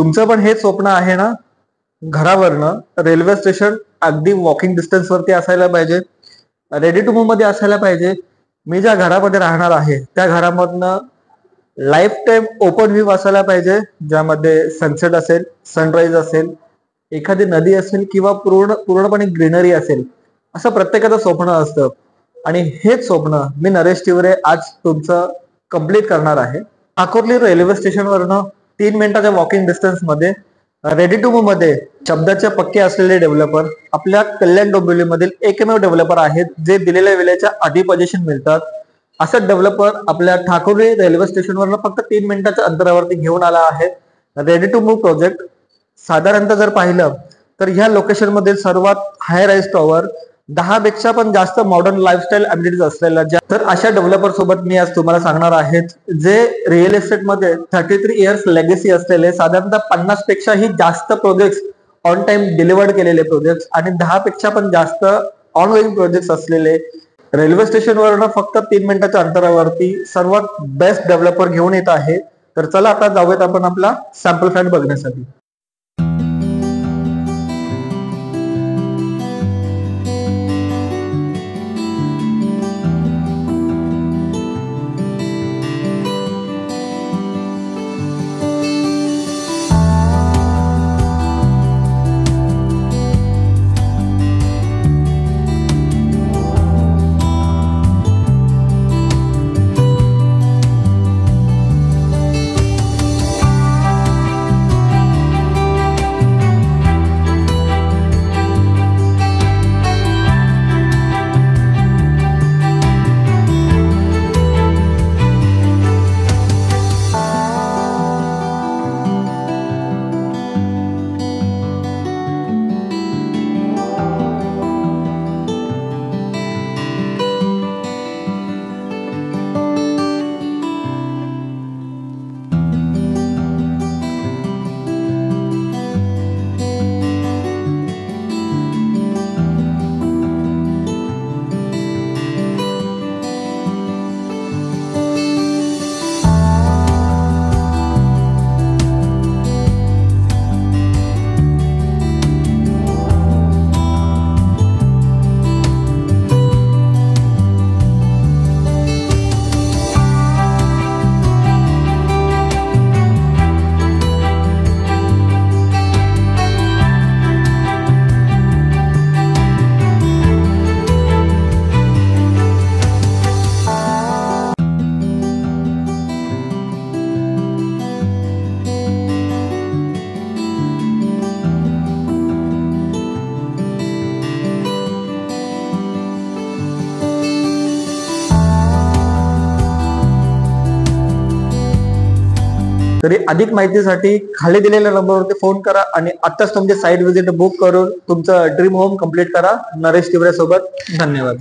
तुमचं पण हे स्वप्न आहे ना, घरावरनं रेल्वे स्टेशन अगदी वॉकिंग डिस्टन्स वरती असायला पाहिजे, रेडी टू मूव्ह मध्ये असायला पाहिजे. मी ज्या घरामध्ये राहणार आहे त्या घरामधनं लाईफ टाईम ओपन व्ह्यू असायला पाहिजे, ज्यामध्ये सनसेट असेल, सनराईज असेल, एखादी नदी असेल किंवा पूर्णपणे ग्रीनरी असेल. असं प्रत्येकाचं स्वप्न असतं आणि हेच स्वप्न मी नरेश तिवरे आज तुमचं कंप्लीट करणार आहे. अकोर्ली रेल्वे स्टेशनवरनं 3 मिनिटाच्या वॉकिंग डिस्टन्स मध्ये रेडी टू मूव्ह मध्ये शब्दाचे पक्के असलेले डेव्हलपर आपल्या कल्याण डोंबिवलीमधील एकमेव डेव्हलपर आहेत जे दिलेल्या वेळेच्या आधी पोझिशन मिळतात. असं डेव्हलपर आपल्या ठाकुर्ली रेल्वे स्टेशनवरनं फक्त 3 मिनिटाच्या अंतरावरती घेऊन आला आहे रेडी टू मूव्ह प्रोजेक्ट. साधारणतः जर पाहिलं तर ह्या लोकेशन मधील सर्वात हाय राईज टॉवर 10 पेक्षा पण जास्त मॉडर्न लाईफस्टाईल अम्युनिटीज असलेल्या तर अशा डेव्हलपर सोबत मी आज तुम्हाला सांगणार आहेत जे रिअल एस्टेट मध्ये 33 इयर्स लेगेसी असलेले, साधारणतः 50 पेक्षाही जास्त प्रोजेक्ट्स ऑन टाइम डिलिव्हर्ड केलेले प्रोजेक्ट्स आणि 10 पेक्षा पण जास्त ऑनगोईंग प्रोजेक्ट्स असलेले, रेल्वे स्टेशनवरनं फक्त 3 मिनिटाच्या अंतरावरती सर्वात बेस्ट डेव्हलपर घेऊन येत आहे. तर चला आता जाऊयात आपण आपला सॅम्पल फ्लॅट बघण्यासाठी. तरी अधिक माहितीसाठी खाली दिलेल्या नंबरवरती फोन करा आणि आत्ताच तुमचे साईट व्हिजिट बुक करून तुमचं ड्रीम होम कंप्लीट करा. नरेश तिवरे सोबत. धन्यवाद.